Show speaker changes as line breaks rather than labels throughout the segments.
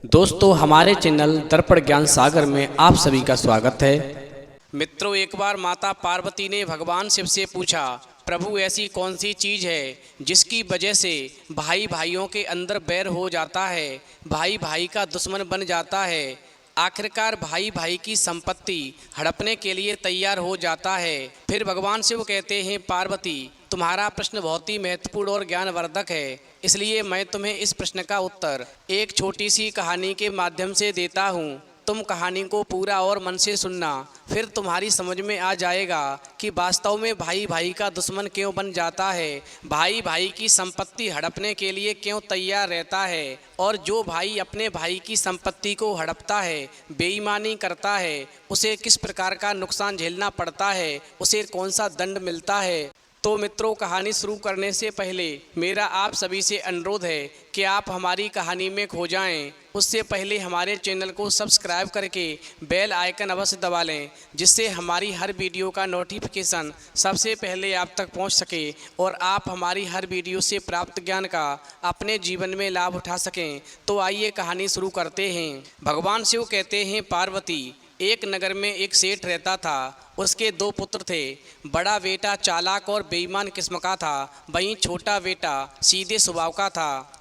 दोस्तों, हमारे चैनल दर्पण ज्ञान सागर में आप सभी का स्वागत है। मित्रों, एक बार माता पार्वती ने भगवान शिव से पूछा, प्रभु ऐसी कौन सी चीज़ है जिसकी वजह से भाई भाइयों के अंदर बैर हो जाता है, भाई भाई का दुश्मन बन जाता है, आखिरकार भाई भाई की संपत्ति हड़पने के लिए तैयार हो जाता है। फिर भगवान शिव कहते हैं, पार्वती तुम्हारा प्रश्न बहुत ही महत्वपूर्ण और ज्ञानवर्धक है, इसलिए मैं तुम्हें इस प्रश्न का उत्तर एक छोटी सी कहानी के माध्यम से देता हूँ। तुम कहानी को पूरा और मन से सुनना, फिर तुम्हारी समझ में आ जाएगा कि वास्तव में भाई भाई का दुश्मन क्यों बन जाता है, भाई भाई की संपत्ति हड़पने के लिए क्यों तैयार रहता है, और जो भाई अपने भाई की संपत्ति को हड़पता है, बेईमानी करता है, उसे किस प्रकार का नुकसान झेलना पड़ता है, उसे कौन सा दंड मिलता है। तो मित्रों, कहानी शुरू करने से पहले मेरा आप सभी से अनुरोध है कि आप हमारी कहानी में खो जाएं। उससे पहले हमारे चैनल को सब्सक्राइब करके बेल आइकन अवश्य दबा लें, जिससे हमारी हर वीडियो का नोटिफिकेशन सबसे पहले आप तक पहुंच सके और आप हमारी हर वीडियो से प्राप्त ज्ञान का अपने जीवन में लाभ उठा सकें। तो आइए कहानी शुरू करते हैं। भगवान शिव कहते हैं, पार्वती एक नगर में एक सेठ रहता था। उसके दो पुत्र थे। बड़ा बेटा चालाक और बेईमान किस्म का था, वहीं छोटा बेटा सीधे स्वभाव का था।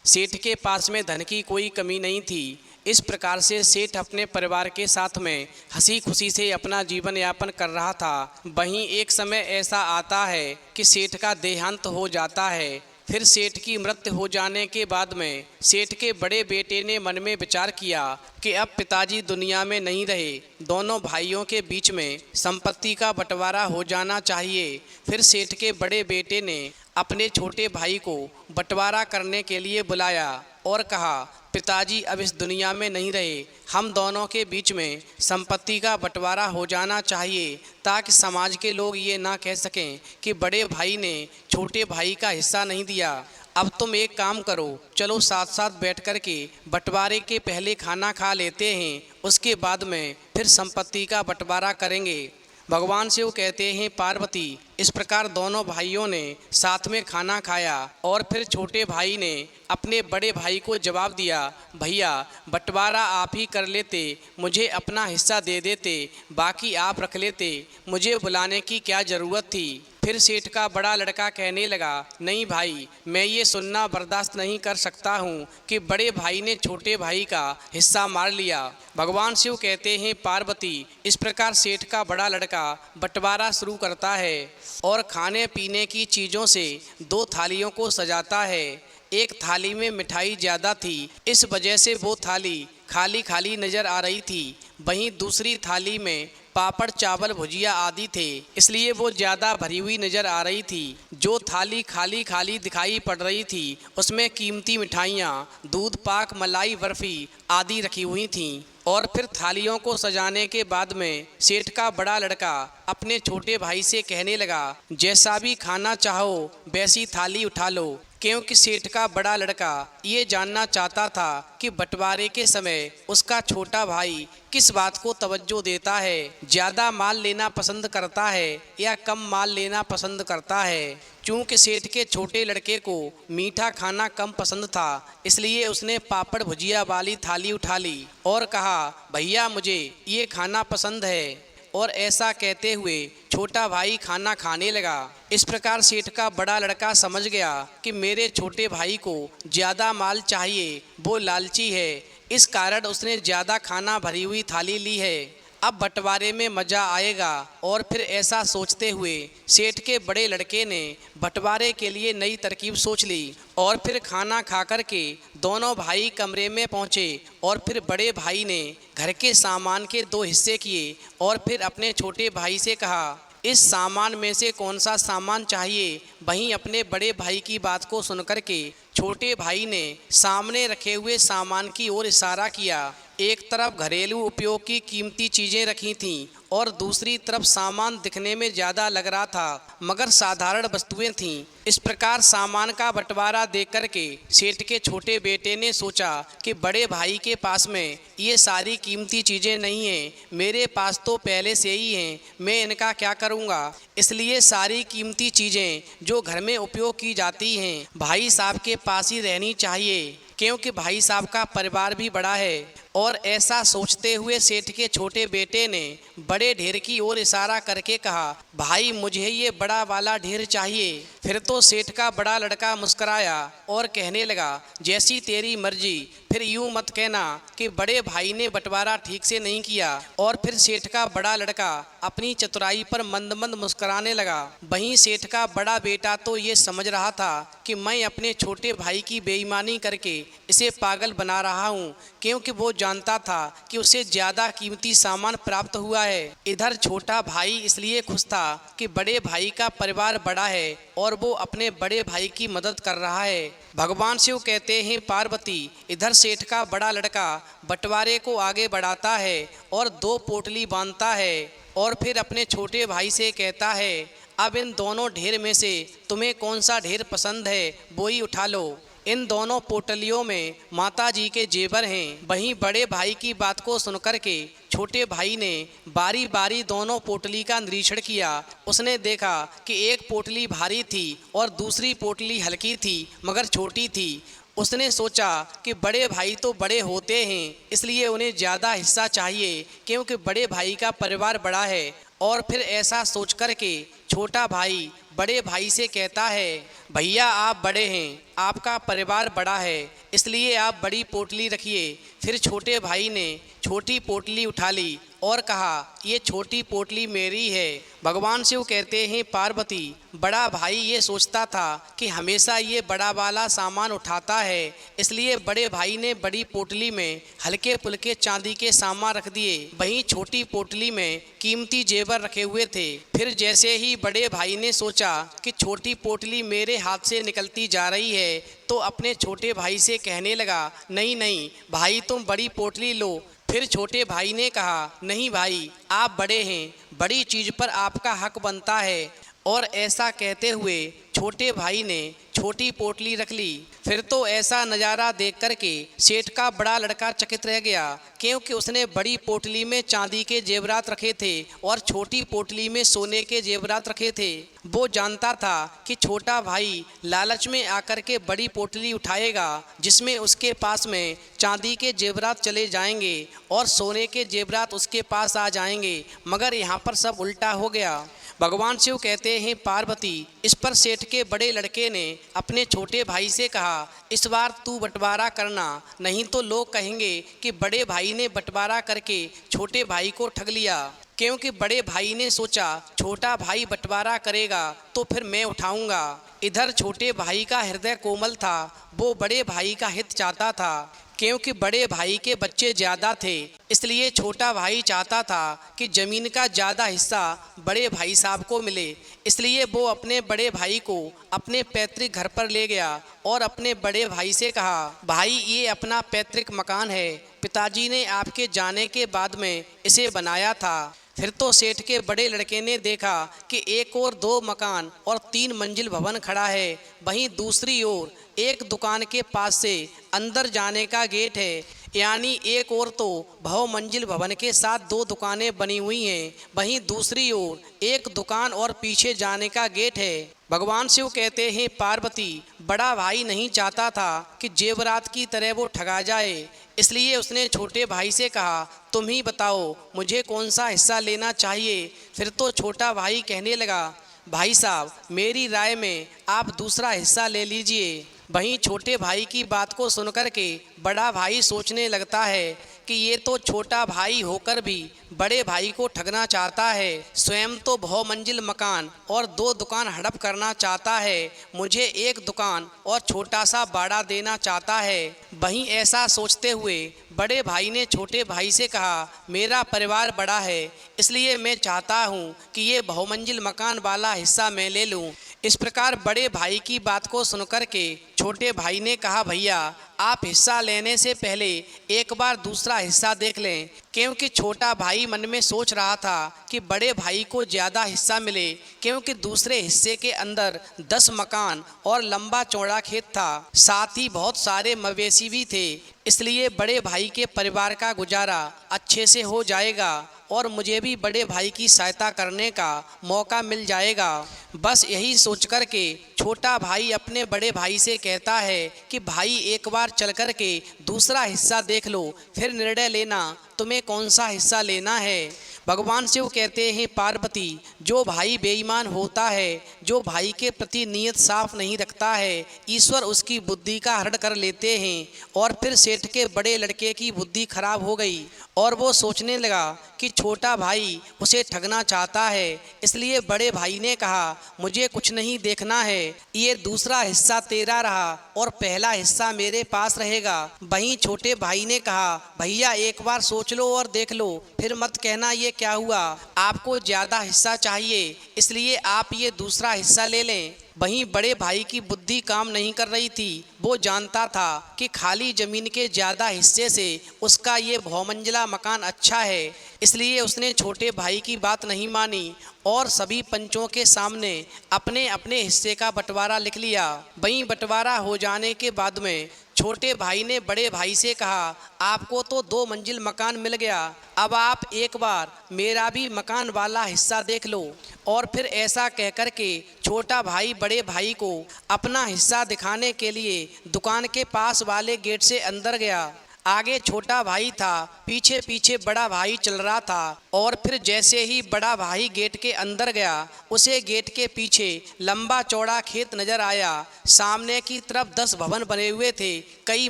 सेठ के पास में धन की कोई कमी नहीं थी। इस प्रकार से सेठ अपने परिवार के साथ में हंसी खुशी से अपना जीवन यापन कर रहा था। वहीं एक समय ऐसा आता है कि सेठ का देहांत हो जाता है। फिर सेठ की मृत्यु हो जाने के बाद में सेठ के बड़े बेटे ने मन में विचार किया कि अब पिताजी दुनिया में नहीं रहे, दोनों भाइयों के बीच में संपत्ति का बंटवारा हो जाना चाहिए। फिर सेठ के बड़े बेटे ने अपने छोटे भाई को बंटवारा करने के लिए बुलाया और कहा, पिताजी अब इस दुनिया में नहीं रहे, हम दोनों के बीच में संपत्ति का बंटवारा हो जाना चाहिए, ताकि समाज के लोग ये ना कह सकें कि बड़े भाई ने छोटे भाई का हिस्सा नहीं दिया। अब तुम एक काम करो, चलो साथ साथ बैठ कर के बंटवारे के पहले खाना खा लेते हैं, उसके बाद में फिर संपत्ति का बंटवारा करेंगे। भगवान शिव कहते हैं, पार्वती इस प्रकार दोनों भाइयों ने साथ में खाना खाया और फिर छोटे भाई ने अपने बड़े भाई को जवाब दिया, भैया बंटवारा आप ही कर लेते, मुझे अपना हिस्सा दे देते, बाकी आप रख लेते, मुझे बुलाने की क्या ज़रूरत थी। फिर सेठ का बड़ा लड़का कहने लगा, नहीं भाई, मैं ये सुनना बर्दाश्त नहीं कर सकता हूँ कि बड़े भाई ने छोटे भाई का हिस्सा मार लिया। भगवान शिव कहते हैं, पार्वती इस प्रकार सेठ का बड़ा लड़का बंटवारा शुरू करता है और खाने पीने की चीज़ों से दो थालियों को सजाता है। एक थाली में मिठाई ज़्यादा थी, इस वजह से वो थाली खाली खाली नज़र आ रही थी। वहीं दूसरी थाली में पापड़ चावल भुजिया आदि थे, इसलिए वो ज़्यादा भरी हुई नज़र आ रही थी। जो थाली खाली खाली दिखाई पड़ रही थी, उसमें कीमती मिठाइयाँ, दूध पाक, मलाई, बर्फ़ी आदि रखी हुई थीं। और फिर थालियों को सजाने के बाद में सेठ का बड़ा लड़का अपने छोटे भाई से कहने लगा, जैसा भी खाना चाहो वैसी थाली उठा लो, क्योंकि सेठ का बड़ा लड़का ये जानना चाहता था कि बंटवारे के समय उसका छोटा भाई किस बात को तवज्जो देता है, ज़्यादा माल लेना पसंद करता है या कम माल लेना पसंद करता है। चूँकि सेठ के छोटे लड़के को मीठा खाना कम पसंद था, इसलिए उसने पापड़ भुजिया वाली थाली उठा ली और कहा, भैया मुझे ये खाना पसंद है। और ऐसा कहते हुए छोटा भाई खाना खाने लगा। इस प्रकार सेठ का बड़ा लड़का समझ गया कि मेरे छोटे भाई को ज़्यादा माल चाहिए, वो लालची है, इस कारण उसने ज़्यादा खाना भरी हुई थाली ली है। अब बंटवारे में मज़ा आएगा। और फिर ऐसा सोचते हुए सेठ के बड़े लड़के ने बंटवारे के लिए नई तरकीब सोच ली। और फिर खाना खा कर के दोनों भाई कमरे में पहुँचे और फिर बड़े भाई ने घर के सामान के दो हिस्से किए और फिर अपने छोटे भाई से कहा, इस सामान में से कौन सा सामान चाहिए। वहीं अपने बड़े भाई की बात को सुनकर के छोटे भाई ने सामने रखे हुए सामान की ओर इशारा किया। एक तरफ घरेलू उपयोग की कीमती चीज़ें रखी थीं और दूसरी तरफ सामान दिखने में ज़्यादा लग रहा था मगर साधारण वस्तुएं थीं। इस प्रकार सामान का बंटवारा देख कर के सेठ के छोटे बेटे ने सोचा कि बड़े भाई के पास में ये सारी कीमती चीज़ें नहीं हैं, मेरे पास तो पहले से ही हैं, मैं इनका क्या करूँगा। इसलिए सारी कीमती चीज़ें जो घर में उपयोग की जाती हैं भाई साहब के पास ही रहनी चाहिए, क्योंकि भाई साहब का परिवार भी बड़ा है। और ऐसा सोचते हुए सेठ के छोटे बेटे ने बड़े ढेर की ओर इशारा करके कहा, भाई मुझे ये बड़ा वाला ढेर चाहिए। फिर तो सेठ का बड़ा लड़का मुस्कुराया और कहने लगा, जैसी तेरी मर्जी। फिर यूं मत कहना कि बड़े भाई ने बंटवारा ठीक से नहीं किया। और फिर सेठ का बड़ा लड़का अपनी चतुराई पर मंद मंद मुस्कुराने लगा। वहीं सेठ का बड़ा बेटा तो ये समझ रहा था कि मैं अपने छोटे भाई की बेईमानी करके इसे पागल बना रहा हूँ, क्योंकि वो जानता था कि उसे ज्यादा कीमती सामान प्राप्त हुआ है। इधर छोटा भाई इसलिए खुश था कि बड़े भाई का परिवार बड़ा है और वो अपने बड़े भाई की मदद कर रहा है। भगवान शिव कहते हैं, पार्वती, इधर सेठ का बड़ा लड़का बंटवारे को आगे बढ़ाता है और 2 पोटली बांधता है और फिर अपने छोटे भाई से कहता है, अब इन दोनों ढेर में से तुम्हें कौन सा ढेर पसंद है वो ही उठा लो। इन दोनों पोटलियों में माता जी के जेवर हैं। वहीं बड़े भाई की बात को सुनकर के छोटे भाई ने बारी बारी दोनों पोटली का निरीक्षण किया। उसने देखा कि एक पोटली भारी थी और दूसरी पोटली हल्की थी मगर छोटी थी। उसने सोचा कि बड़े भाई तो बड़े होते हैं, इसलिए उन्हें ज़्यादा हिस्सा चाहिए क्योंकि बड़े भाई का परिवार बड़ा है। और फिर ऐसा सोच कर के छोटा भाई बड़े भाई से कहता है, भैया आप बड़े हैं, आपका परिवार बड़ा है, इसलिए आप बड़ी पोटली रखिए। फिर छोटे भाई ने छोटी पोटली उठा ली और कहा, ये छोटी पोटली मेरी है। भगवान शिव कहते हैं, पार्वती, बड़ा भाई ये सोचता था कि हमेशा ये बड़ा वाला सामान उठाता है, इसलिए बड़े भाई ने बड़ी पोटली में हल्के फुल्के चांदी के सामान रख दिए। वहीं छोटी पोटली में कीमती जेवर रखे हुए थे। फिर जैसे ही बड़े भाई ने सोचा कि छोटी पोटली मेरे हाथ से निकलती जा रही है, तो अपने छोटे भाई से कहने लगा, नहीं नहीं भाई, तुम बड़ी पोटली लो। फिर छोटे भाई ने कहा, नहीं भाई, आप बड़े हैं, बड़ी चीज़ पर आपका हक बनता है। और ऐसा कहते हुए छोटे भाई ने छोटी पोटली रख ली। फिर तो ऐसा नज़ारा देख करके सेठ का बड़ा लड़का चकित रह गया, क्योंकि उसने बड़ी पोटली में चांदी के जेवरात रखे थे और छोटी पोटली में सोने के जेवरात रखे थे। वो जानता था कि छोटा भाई लालच में आकर के बड़ी पोटली उठाएगा, जिसमें उसके पास में चांदी के जेवरात चले जाएंगे और सोने के जेवरात उसके पास आ जाएंगे। मगर यहाँ पर सब उल्टा हो गया। भगवान शिव कहते हैं, पार्वती, इस पर सेठ के बड़े लड़के ने अपने छोटे भाई से कहा, इस बार तू बंटवारा करना, नहीं तो लोग कहेंगे कि बड़े भाई ने बंटवारा करके छोटे भाई को ठग लिया। क्योंकि बड़े भाई ने सोचा छोटा भाई बंटवारा करेगा तो फिर मैं उठाऊंगा। इधर छोटे भाई का हृदय कोमल था, वो बड़े भाई का हित चाहता था। क्योंकि बड़े भाई के बच्चे ज़्यादा थे, इसलिए छोटा भाई चाहता था कि ज़मीन का ज़्यादा हिस्सा बड़े भाई साहब को मिले। इसलिए वो अपने बड़े भाई को अपने पैतृक घर पर ले गया और अपने बड़े भाई से कहा, भाई ये अपना पैतृक मकान है, पिताजी ने आपके जाने के बाद में इसे बनाया था। फिर तो सेठ के बड़े लड़के ने देखा कि एक और 2 मकान और 3 मंजिल भवन खड़ा है। वहीं दूसरी ओर एक दुकान के पास से अंदर जाने का गेट है, यानी एक ओर तो बहुमंजिल भवन के साथ 2 दुकानें बनी हुई हैं, वहीं दूसरी ओर एक दुकान और पीछे जाने का गेट है। भगवान शिव कहते हैं, पार्वती, बड़ा भाई नहीं चाहता था कि जेवरात की तरह वो ठगा जाए, इसलिए उसने छोटे भाई से कहा, तुम ही बताओ मुझे कौन सा हिस्सा लेना चाहिए। फिर तो छोटा भाई कहने लगा, भाई साहब, मेरी राय में आप दूसरा हिस्सा ले लीजिए। वहीं छोटे भाई की बात को सुनकर के बड़ा भाई सोचने लगता है कि ये तो छोटा भाई होकर भी बड़े भाई को ठगना चाहता है। स्वयं तो बहुमंजिल मकान और 2 दुकान हड़प करना चाहता है, मुझे एक दुकान और छोटा सा बाड़ा देना चाहता है। वहीं ऐसा सोचते हुए बड़े भाई ने छोटे भाई से कहा, मेरा परिवार बड़ा है, इसलिए मैं चाहता हूँ कि ये बहुमंजिल मकान वाला हिस्सा मैं ले लूँ। इस प्रकार बड़े भाई की बात को सुनकर के छोटे भाई ने कहा, भैया आप हिस्सा लेने से पहले एक बार दूसरा हिस्सा देख लें। क्योंकि छोटा भाई मन में सोच रहा था कि बड़े भाई को ज़्यादा हिस्सा मिले, क्योंकि दूसरे हिस्से के अंदर 10 मकान और लंबा चौड़ा खेत था, साथ ही बहुत सारे मवेशी भी थे, इसलिए बड़े भाई के परिवार का गुजारा अच्छे से हो जाएगा और मुझे भी बड़े भाई की सहायता करने का मौका मिल जाएगा। बस यही सोच कर के छोटा भाई अपने बड़े भाई से कहता है कि भाई एक बार चल कर के दूसरा हिस्सा देख लो, फिर निर्णय लेना तुम्हें कौन सा हिस्सा लेना है। भगवान शिव कहते हैं पार्वती, जो भाई बेईमान होता है, जो भाई के प्रति नीयत साफ नहीं रखता है, ईश्वर उसकी बुद्धि का हरण कर लेते हैं। और फिर सेठ के बड़े लड़के की बुद्धि खराब हो गई और वो सोचने लगा कि छोटा भाई उसे ठगना चाहता है। इसलिए बड़े भाई ने कहा मुझे कुछ नहीं देखना है, ये दूसरा हिस्सा तेरा रहा और पहला हिस्सा मेरे पास रहेगा। वहीं छोटे भाई ने कहा भैया एक बार सोच लो और देख लो, फिर मत कहना ये क्या हुआ। आपको ज़्यादा हिस्सा चाहिए इसलिए आप ये दूसरा हिस्सा ले लें। वहीं बड़े भाई की बुद्धि काम नहीं कर रही थी। वो जानता था कि खाली ज़मीन के ज़्यादा हिस्से से उसका ये बहुमंजिला मकान अच्छा है। इसलिए उसने छोटे भाई की बात नहीं मानी और सभी पंचों के सामने अपने अपने हिस्से का बंटवारा लिख लिया। वहीं बंटवारा हो जाने के बाद में छोटे भाई ने बड़े भाई से कहा आपको तो 2 मंजिल मकान मिल गया, अब आप एक बार मेरा भी मकान वाला हिस्सा देख लो। और फिर ऐसा कहकर के छोटा भाई बड़े भाई को अपना हिस्सा दिखाने के लिए दुकान के पास वाले गेट से अंदर गया। आगे छोटा भाई था, पीछे पीछे बड़ा भाई चल रहा था। और फिर जैसे ही बड़ा भाई गेट के अंदर गया, उसे गेट के पीछे लंबा चौड़ा खेत नजर आया। सामने की तरफ 10 भवन बने हुए थे, कई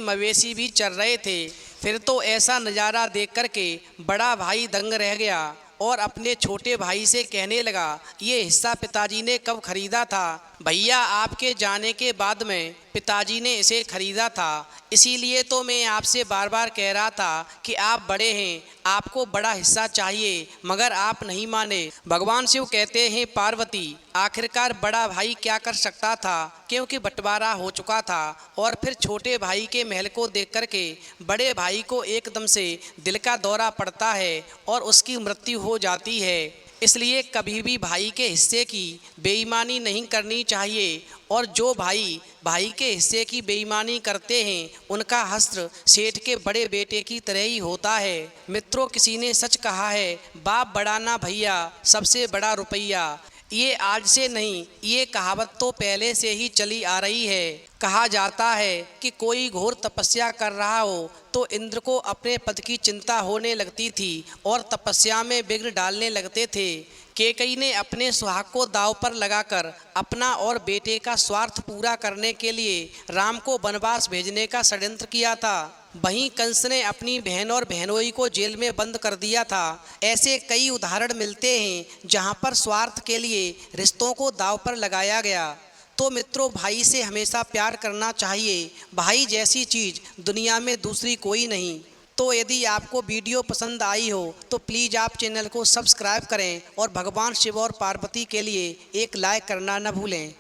मवेशी भी चर रहे थे। फिर तो ऐसा नज़ारा देख कर के बड़ा भाई दंग रह गया और अपने छोटे भाई से कहने लगा ये हिस्सा पिताजी ने कब खरीदा था? भैया आपके जाने के बाद में पिताजी ने इसे खरीदा था, इसीलिए तो मैं आपसे बार बार कह रहा था कि आप बड़े हैं, आपको बड़ा हिस्सा चाहिए, मगर आप नहीं माने। भगवान शिव कहते हैं पार्वती, आखिरकार बड़ा भाई क्या कर सकता था, क्योंकि बंटवारा हो चुका था। और फिर छोटे भाई के महल को देख कर के बड़े भाई को एकदम से दिल का दौरा पड़ता है और उसकी मृत्यु हो जाती है। इसलिए कभी भी भाई के हिस्से की बेईमानी नहीं करनी चाहिए। और जो भाई भाई के हिस्से की बेईमानी करते हैं उनका हश्र सेठ के बड़े बेटे की तरह ही होता है। मित्रों, किसी ने सच कहा है, बाप बड़ा ना भैया, सबसे बड़ा रुपया। ये आज से नहीं, ये कहावत तो पहले से ही चली आ रही है। कहा जाता है कि कोई घोर तपस्या कर रहा हो तो इंद्र को अपने पद की चिंता होने लगती थी और तपस्या में विघ्न डालने लगते थे। कैकेयी ने अपने सुहाग को दांव पर लगाकर अपना और बेटे का स्वार्थ पूरा करने के लिए राम को वनवास भेजने का षड्यंत्र किया था। वहीं कंस ने अपनी बहन और बहनोई को जेल में बंद कर दिया था। ऐसे कई उदाहरण मिलते हैं जहां पर स्वार्थ के लिए रिश्तों को दांव पर लगाया गया। तो मित्रों, भाई से हमेशा प्यार करना चाहिए। भाई जैसी चीज़ दुनिया में दूसरी कोई नहीं। तो यदि आपको वीडियो पसंद आई हो तो प्लीज़ आप चैनल को सब्सक्राइब करें और भगवान शिव और पार्वती के लिए एक लाइक करना न भूलें।